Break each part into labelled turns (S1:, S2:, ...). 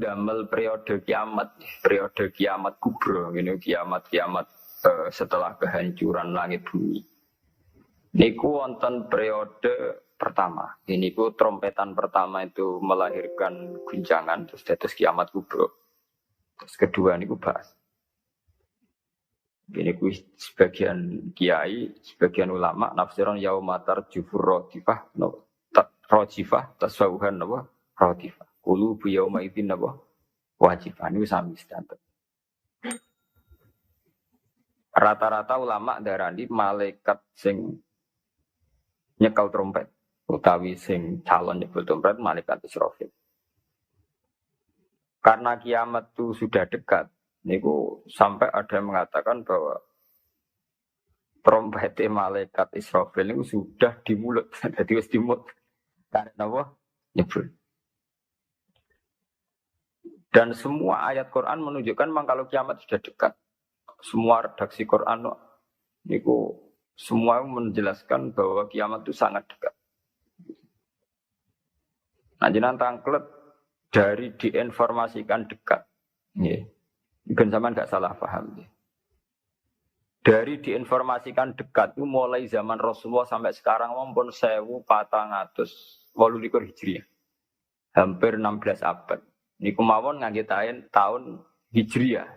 S1: damel periode kiamat kubro, ini kiamat setelah kehancuran langit bumi. Niku wonten periode pertama. Ini ku trompetan pertama itu melahirkan guncangan, terus dados kiamat kubro. Terus kedua niku bahas. Ini ku sebagian kiai, sebagian ulama nafsiron yaumatar jufur rodifah, rojifah tasawuhan apa rodifah. Kulu biyauma idin apa wajibah niku sami standar. Rata-rata ulama darani malaikat sing nyekel trompet utawi sing calon nyebut trompet malaikat Israfil. Karena kiamat itu sudah dekat, niku sampai ada yang mengatakan bahwa trompet malaikat Israfil itu sudah di mulut, jadi wis di mulut. Karena apa? Nyebut. Dan semua ayat Quran menunjukkan memang kalau kiamat sudah dekat. Semua redaksi Quran niku semua menjelaskan bahwa kiamat itu sangat dekat. Nah, jenengan tangklet dari diinformasikan dekat. Nggih. Ben sampean enggak salah paham nggih. Dari diinformasikan dekat itu mulai zaman Rasulullah sampai sekarang pun 1428 Hijriah. Hampir 16 abad. Niku mawon ngangge tahun Hijriah.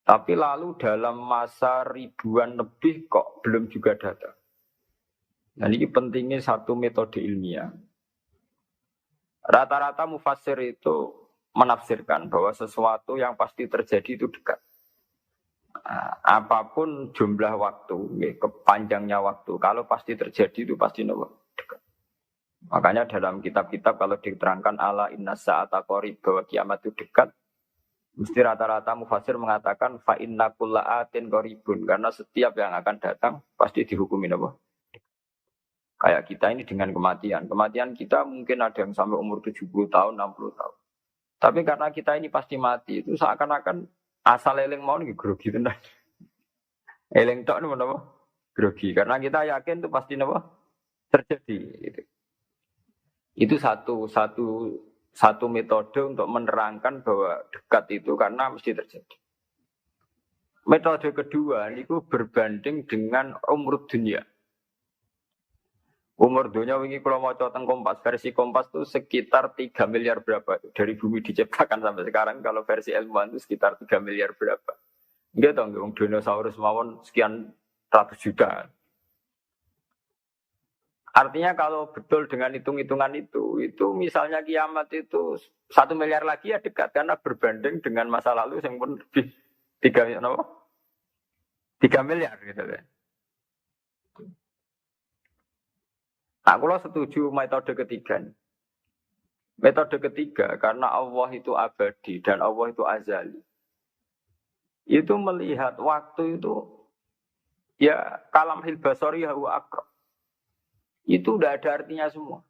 S1: Tapi lalu dalam masa ribuan lebih kok belum juga datang. Nah, ini pentingnya satu metode ilmiah. Rata-rata mufassir itu menafsirkan bahwa sesuatu yang pasti terjadi itu dekat. Nah, apapun jumlah waktu, kepanjangnya waktu, kalau pasti terjadi itu pasti dekat. Makanya dalam kitab-kitab kalau diterangkan ala inna sa'ata qarib bahwa kiamat itu dekat, mesti rata-rata mufassir mengatakan fa inna kulla atin qaribun, karena setiap yang akan datang pasti dihukumin apa? Kayak kita ini dengan kematian. Kematian kita mungkin ada yang sampai umur 70 tahun, 60 tahun. Tapi karena kita ini pasti mati, itu seakan-akan asal eling mau nih grogi tenan. Eling tok niku napa? Grogi. Karena kita yakin itu pasti napa? Terjadi gitu. Itu satu metode untuk menerangkan bahwa dekat itu karena mesti terjadi. Metode kedua niku berbanding dengan umur dunia. Umur dunia wingi kula maca teng Kompas, versi Kompas itu sekitar 3 miliar berapa dari bumi diciptakan sampai sekarang, kalau versi ilmuwan itu sekitar 3 miliar berapa. Nggih to nggih dinosaurus mawon sekian ratus juta. Artinya kalau betul dengan hitung-hitungan itu misalnya kiamat itu 1 miliar lagi ya dekat, karena berbanding dengan masa lalu yang pun lebih 3 miliar gitu kan. Nah, kalau setuju metode ketiga. Metode ketiga karena Allah itu abadi dan Allah itu azali. Itu melihat waktu itu ya kalam hil basari huwa aqrab. Itu udah ada artinya semua.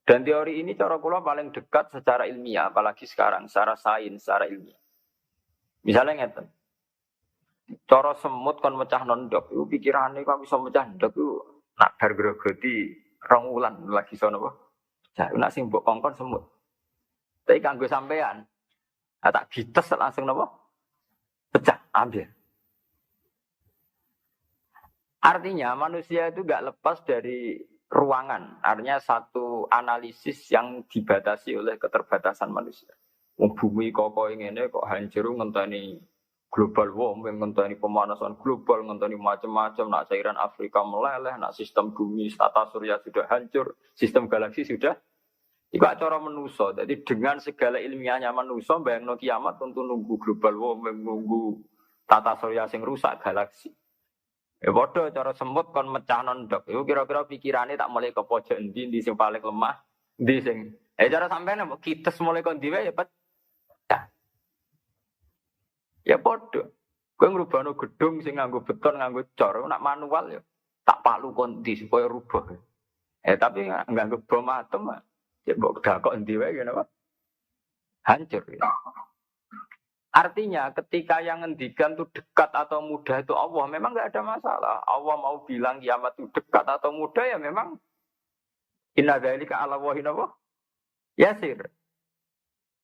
S1: Dan teori ini cara kula paling dekat secara ilmiah, apalagi sekarang, secara sains, secara ilmiah. Misalnya ngeten. Cara semut kon mecah nondok, itu pikirannya kok bisa mecah nondok itu nak bar grogoti 2 wulan lagi sono apa? Jah nak sing mbok kongkon semut. Tapi kanggo sampean, tak gites langsung napa? Pecah, ambil. Artinya manusia itu enggak lepas dari ruangan. Artinya satu analisis yang dibatasi oleh keterbatasan manusia. Bumi kok ngene kok hancur ngenteni global warming, ngenteni pemanasan global, ngenteni macam-macam, nak cairan Afrika meleleh, nak sistem bumi tata surya sudah hancur, sistem galaksi sudah. Iku cara manusia. Jadi dengan segala ilmiahnya manusia bayangno kiamat tentu nunggu global warming, nunggu tata surya sing rusak galaksi. Padha cara semut kon mecah nondok. Iku kira-kira pikirane tak mulai ke pojok endi sing paling lemah, endi sing. Cara sampean kites mulai kon diwe ya pecah. Ya padha. Kowe ngrubahno gedung sing nganggo beton, nganggo cor, nak manual ya tak palu kon di supaya rubah. Tapi nganggo bom atom, ya mbok dakok endi wae ngene apa? Hancur ya. Artinya ketika yang ngendikan itu dekat atau mudah itu Allah, memang enggak ada masalah. Allah mau bilang kiamat itu dekat atau mudah ya memang inna dzalika 'ala Allahi Yasir.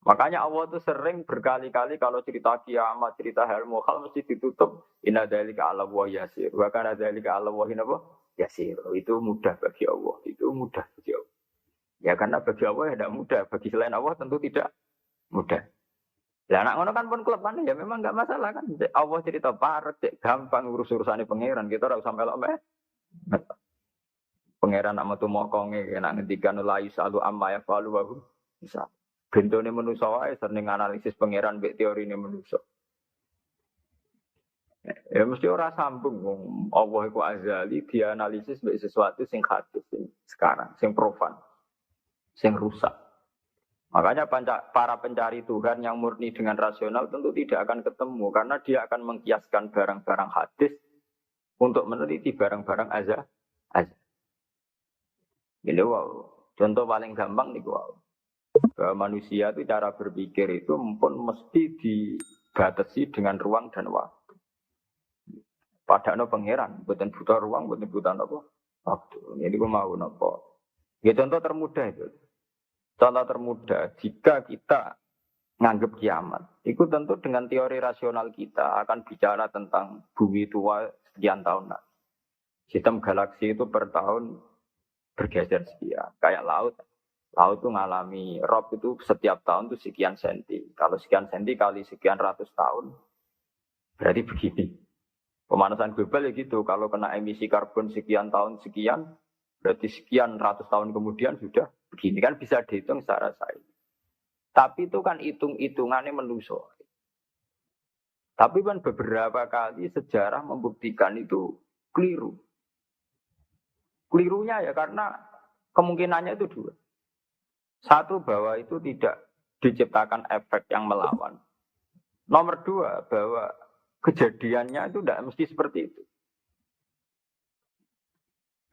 S1: Makanya Allah tuh sering berkali-kali kalau cerita kiamat, cerita hal mukhal mesti ditutup inna dzalika 'ala wa yasir. Wa kana dzalika 'ala wa yasir. Itu mudah bagi Allah. Itu mudah bagi Allah. Ya karena bagi Allah ya tidak mudah, bagi selain Allah tentu tidak mudah. Lah anak ngono kan pun kelepan ya memang enggak masalah kan. Allah cerita parek, gampang urus-urusane pangeran. Kita ora usah melok meh. Pangeran nak metu mokonge nak ngendikan la yusalu amma yafalu wa hum bisa. Bentone manusa wae sering analisis pangeran mbek teorine manusa. Ya mesti ora sambung wong Allah iku azali dianalisis mbek sesuatu sing hadis sing sekarang, sing profan, sing rusak. Makanya para pencari Tuhan yang murni dengan rasional tentu tidak akan ketemu karena dia akan mengkiaskan barang-barang hadis untuk meneliti barang-barang azal. Jadi wow, contoh paling gampang nih wow. Bahwa manusia itu cara berpikir itu pun mesti dibatasi dengan ruang dan waktu. Padahal pangeran, bukan butuh ruang, bukan butuh apa waktu. Jadi gue mau nopo. Ya contoh termudah itu. Contoh termudah, jika kita nganggap kiamat, itu tentu dengan teori rasional kita akan bicara tentang bumi tua sekian tahun. Sistem galaksi itu per tahun bergeser sekian. Kayak laut. Laut itu ngalami rob itu setiap tahun itu sekian senti. Kalau sekian senti kali sekian ratus tahun, berarti begini. Pemanasan global ya gitu. Kalau kena emisi karbon sekian tahun sekian, berarti sekian ratus tahun kemudian sudah begini. Kan bisa dihitung secara sains. Tapi itu kan hitung-hitungannya manusia. Tapi kan beberapa kali sejarah membuktikan itu keliru. Kelirunya ya karena kemungkinannya itu dua. Satu, bahwa itu tidak diciptakan efek yang melawan. Nomor dua, bahwa kejadiannya itu tidak mesti seperti itu.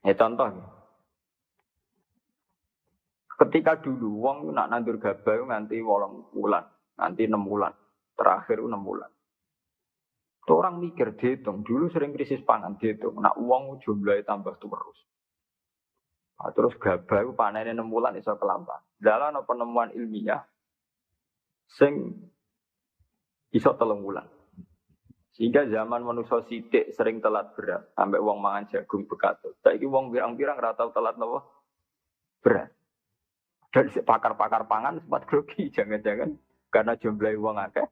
S1: Ya contoh, ketika dulu wong nak nandur gabah nganti 8 bulan, nanti 6 bulan, terakhir 6 bulan. Itu orang mikir dihitung, dulu sering krisis pangan dihitung, nak uang jumlahnya tambah terus. Nah, terus gabah itu panennya 6 bulan iso kelampan. Dalam penemuan ilmiah sing iso 3 bulan. Sehingga zaman manusia sithik sering telat beras, sampai wong mangan jagung bekatut. Saiki wong pirang-pirang ora tau telat napa? Beras. Dan pakar-pakar pangan sempat grogi, jangan-jangan karena jumlah wong akeh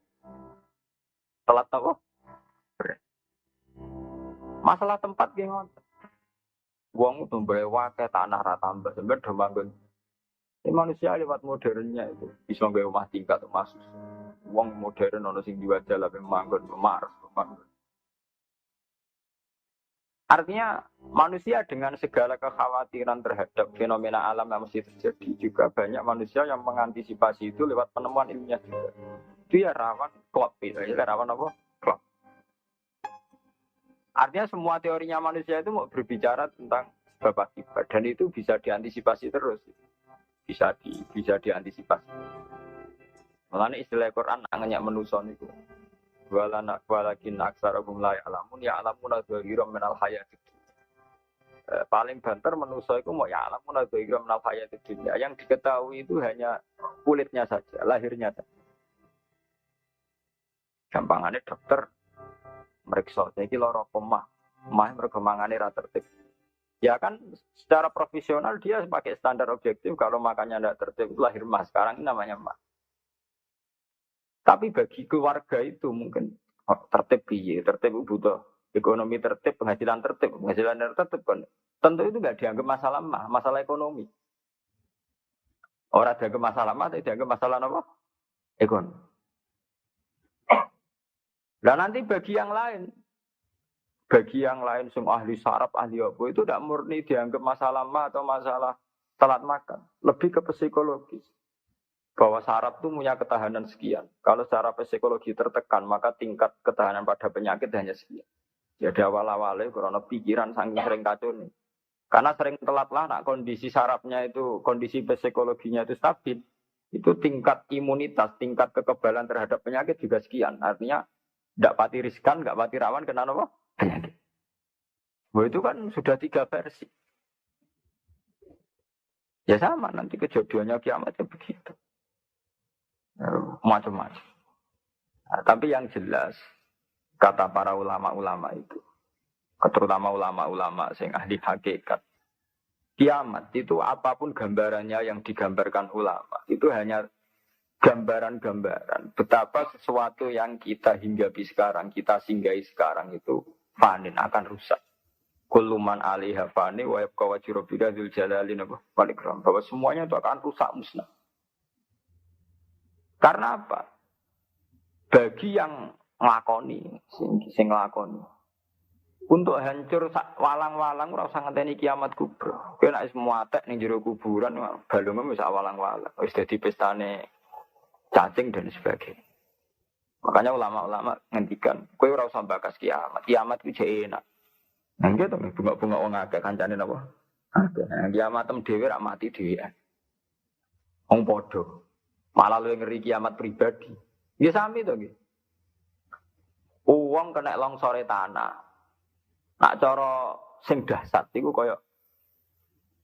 S1: telat napa? Beras. Masalah tempat ki ngoten. Wong tumbahe wae tanah ra tambah sampe do manggon. Ini manusia lewat modernnya itu bisa nggawe omah tingkat masuk. Wong modern ono sing diwajah lah manggon Mars. Artinya manusia dengan segala kekhawatiran terhadap fenomena alam yang mesti terjadi juga banyak manusia yang mengantisipasi itu lewat penemuan ilmiah juga. Itu ya rawan klop itu, ya rawan apa? Klop. Artinya semua teorinya manusia itu mau berbicara tentang sebab akibat dan itu bisa diantisipasi terus. Bisa diantisipasi. Makanya istilah Quran nanya manusia itu. Walakin aksarahum la ya'lamun ya'lamuna dhahiran minal hayatid. Paling banter manusia itu mau ya'lamuna dhahiran minal hayatid dunya. Yang diketahui itu hanya kulitnya saja, lahirnya saja. Gampangannya dokter meriksa, jadi loro pemah mereka mangane ra tertib. Ya kan secara profesional dia pakai standar objektif kalau makannya tidak tertib itu lahir mah. Sekarang ini namanya mah. Tapi bagi keluarga itu mungkin tertib piye, tertib butuh ekonomi tertib, penghasilan tertib kan. Tentu itu nggak dianggap masalah mah, masalah ekonomi. Orang dianggap masalah mah, tapi dianggap masalah apa? Ekonomi. Dan nanti bagi yang lain semua ahli saraf, ahli apa itu tidak murni dianggap masalah mah atau masalah telat makan, lebih ke psikologis. Bahwa saraf itu punya ketahanan sekian. Kalau secara psikologi tertekan, maka tingkat ketahanan pada penyakit hanya sekian. Jadi awal-awalnya karena pikiran saking sering kacau nih. Karena sering telat lah, nak kondisi sarafnya itu, kondisi psikologinya itu stabil, itu tingkat imunitas, tingkat kekebalan terhadap penyakit juga sekian. Artinya tidak pati riskan, tidak pati rawan kena apa? Penyakit. Bahwa itu kan sudah 3 versi. Ya sama nanti kejadiannya kiamat ya begitu. Macam-macam. Nah, tapi yang jelas kata para ulama-ulama itu, terutama ulama-ulama sing ahli hakikat, kiamat itu apapun gambarannya yang digambarkan ulama itu hanya gambaran-gambaran betapa sesuatu yang kita hinggapi sekarang, kita singgahi sekarang itu fanin akan rusak. Kuluman alaiha fani wa yabqa wajhu rabbika dzul jalali wal ikram. Bahwa semuanya itu akan rusak musnah. Karena apa? Bagi yang nglakoni, sing nglakoni. Untuk hancur walang-walang ora usah ngenteni kiamat kubra. Kowe nek wis muatek ning jero kuburan balunge wis walang-walang. Wis dadi pestane cacing dan sebagainya. Makanya ulama-ulama ngendikan, kowe ora usah bakas kiamat. Kiamat itu jek enak. Nang gitu bunga-bunga wong akeh kancane napa? Akeh. Kiamat tem dhewe rak mati dhewean. Wong padha. Malah luwih ngeri kiamat pribadi. Ya sami to nggih. Uang kena longsore tanah. Nak cara sing dahsyat iku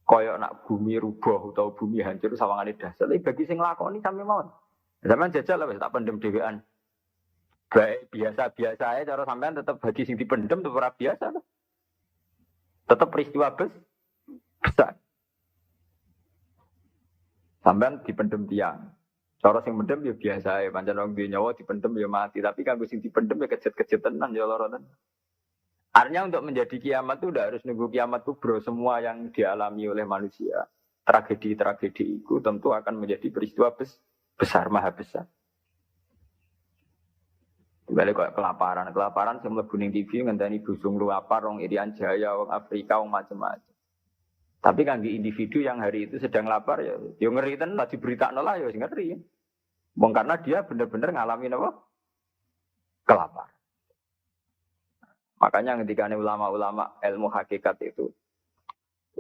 S1: kaya nak bumi rubuh utawa bumi hancur sawangane dahsyat. Tapi bagi sing lakoni sami mawon. Sampeyan jajal lah wis tak pendem dhewean. Baik biasa-biasa ae cara sampean tetep bagi sing dipendem tetep ora biasa to. Tetep peristiwa besar. Sampean dipendem tiang. Cara sing mendem ya biasa ae, pancen wong duwe nyawa dipendem ya mati, tapi kanggo sing dipendem ya kejet-kejet tenan ya lara tenan. Artinya untuk menjadi kiamat itu udah harus nunggu kiamat kubro. Semua yang dialami oleh manusia, tragedi-tragedi itu tentu akan menjadi peristiwa besar, maha besar. Balik kok kelaparan yang mlebu ning TV ngenteni busung luapar wong Irian Jaya, wong Afrika, wong macam-macam. Tapi kan di individu yang hari itu sedang lapar ya ngeri tenan lah diberitakno lah ya ngeri. Wong karena dia benar-benar ngalamin apa? Kelaparan. Makanya ketika ulama-ulama ilmu hakikat itu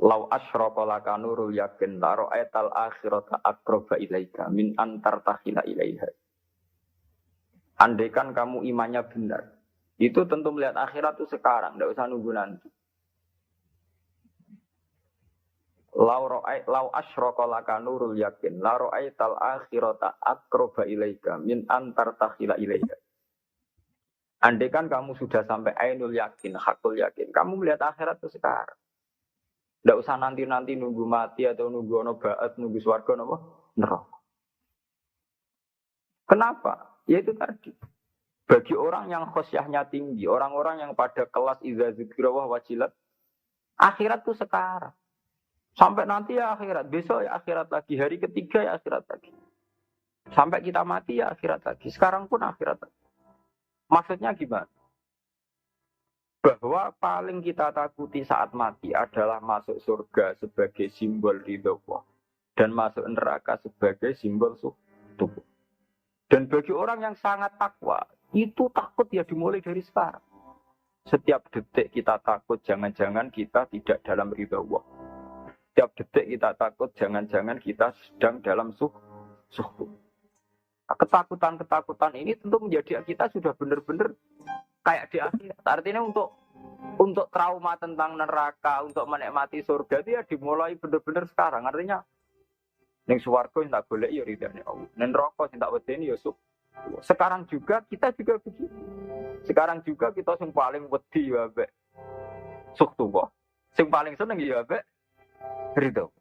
S1: lau asyraqa laka nurul yakin la ra'aital akhirata aqraba ilaika min antar takhila ilaiha. Andaikan kamu imannya benar, itu tentu melihat akhirat itu sekarang, tidak usah nunggu nanti. Lau asyraqa laka nurul yakin la ra'aital akhirata aqraba ilaika min antar takhila ilaiha. Andaikan kamu sudah sampai ainul yakin, hakul yakin, kamu melihat akhirat itu sekarang. Tidak usah nanti-nanti nunggu mati atau nunggu ono ba'at, nunggu swarga napa? Neraka. Kenapa? Ya itu tadi. Bagi orang yang khosyahnya tinggi, orang-orang yang pada kelas idza dzikra wa wajilat, akhirat itu sekarang. Sampai nanti ya akhirat, besok ya akhirat lagi, hari ketiga ya akhirat lagi. Sampai kita mati ya akhirat lagi, sekarang pun akhirat lagi. Maksudnya gimana? Bahwa paling kita takuti saat mati adalah masuk surga sebagai simbol ridho Allah dan masuk neraka sebagai simbol tubuh. Dan bagi orang yang sangat takwa, itu takut ya dimulai dari sekarang. Setiap detik kita takut, jangan-jangan kita tidak dalam ridho Allah. Setiap detik kita takut, jangan-jangan kita sedang dalam suhu. Ketakutan-ketakutan ini tentu menjadi kita sudah benar-benar kayak di akhirat. Artinya untuk trauma tentang neraka, untuk menikmati surga itu ya dimulai benar-benar sekarang. Artinya ning swarga tak golek ya ridane Allah. Ning neraka sing tak wedeni ya sekarang juga kita juga begitu. Sekarang juga kita sing paling wedi ya ambek suhtullah. Sing paling seneng ya ambek ridho.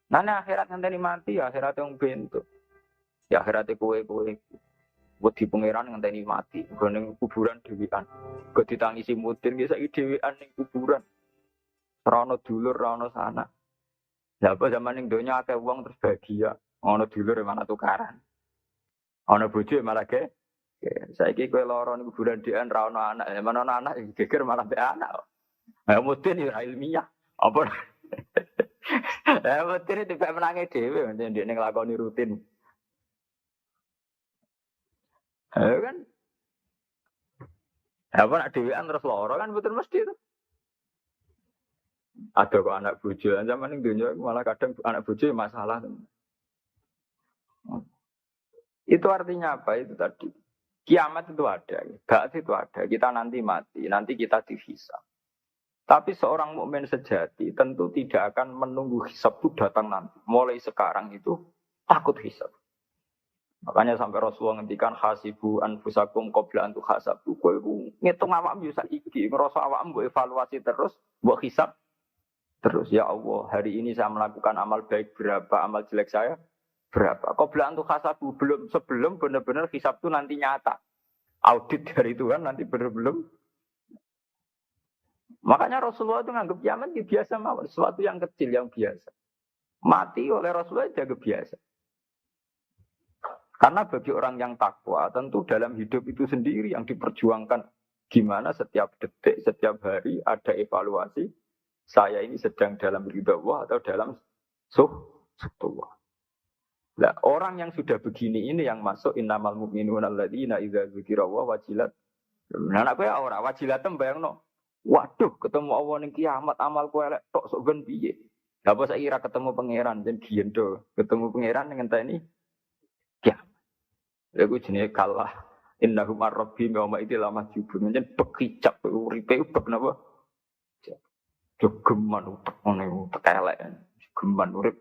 S1: Nah, akhirat ngenteni mati ya akhirat yang bentuk. Ya akhirate kowe wedi pangeran ngenteni mati, ning kuburan dhewean. Go ditangisi mudin ki saiki dhewean ning kuburan. Ora ono dulur, ora ono sanak. Lah apa zaman ning donya akeh wong terus bahagia, ono dulur malah tukaran. Ono bojo malah ge. Saiki kowe lara ning kuburan dhewean ora ono anak, mana ono anak geger malah mbek anak. Ya mudin ya ilmiah. Apa? Mudin itu mbek menange dhewe nek nglakoni rutin. Kan? Apa nak dhewean terus lara kan betul mesti itu. Ada kok anak bojo, zaman ning dunia malah kadang anak bojo masalah. Itu artinya apa? Itu tadi. Kiamat itu ada, ba'ats itu ada. Kita nanti mati, nanti kita dihisab. Tapi seorang mukmin sejati tentu tidak akan menunggu hisab itu datang nanti. Mulai sekarang itu takut hisab. Makanya sampai Rasulullah ngendikan hasibu anfusakum qabla an tuhasabu. Kowe ngitung awakmu yo saiki, ngrasa awakmu mbok evaluasi terus, mbok hisab terus. Ya Allah, hari ini saya melakukan amal baik berapa, amal jelek saya berapa. Qabla an tuhasabu, sebelum benar-benar hisab itu nanti nyata. Audit dari Tuhan nanti belum. Makanya Rasulullah itu nganggap kiamat ya biasa mawon, sesuatu yang kecil yang biasa. Mati oleh Rasulullah dianggap biasa. Karena bagi orang yang takwa, tentu dalam hidup itu sendiri yang diperjuangkan. Gimana setiap detik, setiap hari ada evaluasi. Saya ini sedang dalam ridha Allah atau dalam suhtullah. Nah, orang yang sudah begini ini yang masuk innamal mu'minuna alladzina idza dzukirallah wajilat. Nah, aku ya ora wajilat bayangno. Waduh, ketemu Allah ning kiamat amalku elek tok sok ben piye. Lah apa saiki ora ketemu pangeran jen giendo. Ketemu pangeran ngenteni kiamat. Iku jenenge kalah. Innahum ar-rabbihim yawma idil mahjubun. Jen bekicap uripe ubek napa? Jogeman utek ngene utek elek. Geman urip.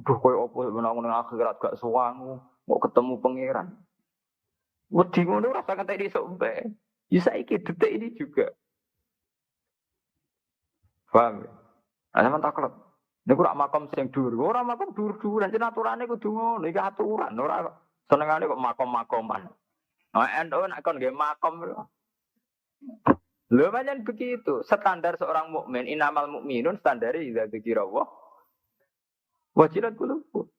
S1: Duh koyo apa menang ning akhirat gak suwangu, mau ketemu pangeran. Wedi ngono ora usah ngentek iso mbek. Ya saiki detik ini juga. Paham? Ana men taklet. Niku rak makom sing dhuwur. Ora makom dhuwur-dhuwuran, jen aturane kudu ngono, iki aturan ora senengane kok makom-makoman. Nah, endo nek kon nggih makom. Lho pancen begitu. Standar seorang mukmin, inamal mukminun standare idza dzikirallah wajilat qulubuhum.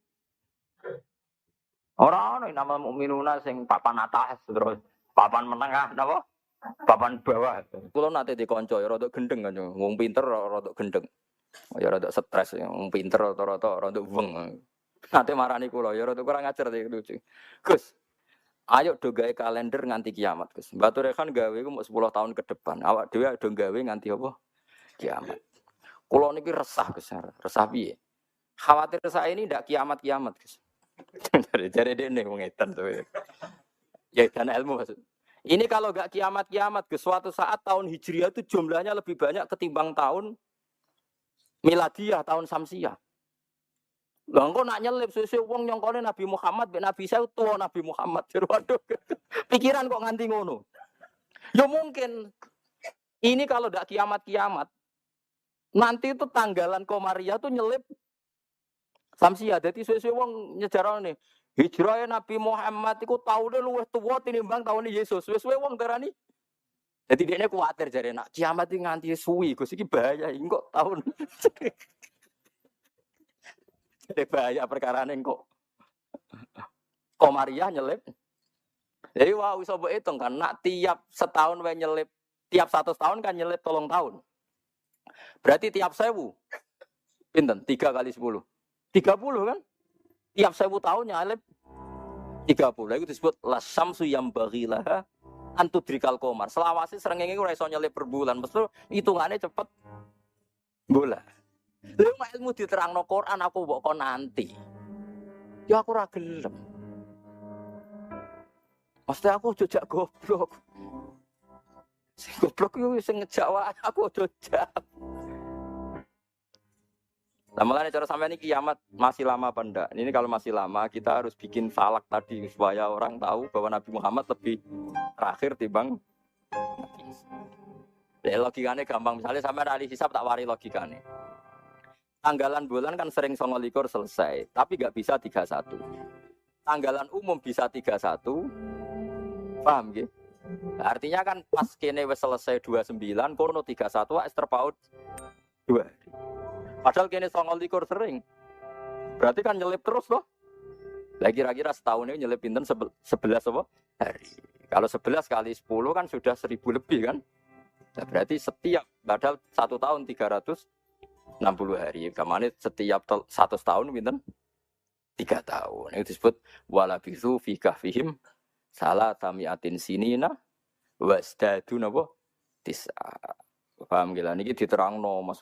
S1: Ora ana inamal mukminuna sing papan atas terus papan menengah napa? Papan bawah. Kulo nate dikonco ya rada gendeng kan, wong pinter rada gendeng. Ya rada stres, wong pinter rata-rata rada weng. Nate marani kula ya rada kurang ajar iki lucu. Gus, ayo do gawe kalender nganti kiamat, Gus. Batu Rehan gawe iku mau 10 tahun ke depan. Awak dhewe do gawe nganti apa? Kiamat. Kula niki resah, Gus. Resah piye? Khawatir saya ini ndak kiamat-kiamat, Gus. Jare dene wong edan to. Ya dan ilmu maksud. Ini kalau enggak kiamat-kiamat, Gus, suatu saat tahun Hijriah itu jumlahnya lebih banyak ketimbang tahun Miladiyah, tahun Samsiyah. Lah engko nak nyelip sesuk wong nyongkone Nabi Muhammad mek Nabi saya tua Nabi Muhammad. Waduh. Pikiran kok nganti ngono. Ya mungkin ini kalau enggak kiamat-kiamat nanti itu tanggalan Komariah tuh nyelip Samsiyah. Dadi sesuk wong nyejarane hijrah Nabi Muhammad iku taune luwih tuwa tinimbang taune Yesus. Wis-wis wong darani. Dadi dekne kuwatir jare nak kiamat iki nganti suwi Gus iki bahaya iki kok tahun. Jadi bahaya perkarane kok. Komariah nyelip. Jadi wah iso mbok hitung kan nak tiap setahun wae nyelip, tiap 100 tahun kan nyelip 3 tahun. Berarti tiap 1000 pinten? 3 kali 10. 30 kan? Tiap 1000 tahun nyelip 30. Itu disebut lasamsu yang baghilah antudrikal qamar. Selawase srengenge ora iso nyelip per bulan. Mesti hitungane cepet. Bola. Lha ilmu diterangno Quran aku mbok kon nanti. Ya aku ora gelem. Mesti aku jejak goblok. Sing goblok yo sing ngejak aku jejak. Lama-lama cara sampai ini kiamat masih lama apa enggak? Ini kalau masih lama kita harus bikin falak tadi supaya orang tahu bahwa Nabi Muhammad lebih terakhir timbang. Ya logikanya gampang. Misalnya sampai hari hisab tak wari logikanya. Tanggalan bulan kan sering 29 selesai, tapi nggak bisa 31. Tanggalan umum bisa 31, paham gitu? Artinya kan pas kene wis selesai 29, kono 31 wis terpaut 2 hari. Padahal kene 29 sering. Berarti kan nyelip terus loh. Lah kira-kira setahun ini nyelip pinten 11 apa? Hari. Kalau 11 kali 10 kan sudah 1000 lebih kan? Nah, berarti setiap padahal 1 tahun 360 hari. Kamane setiap 100 tahun pinten? 3 tahun. Itu disebut walabisu fi kahfihim salatamiatin sinina wasdadu napa? Tisa. Paham gila niki diterangno Mas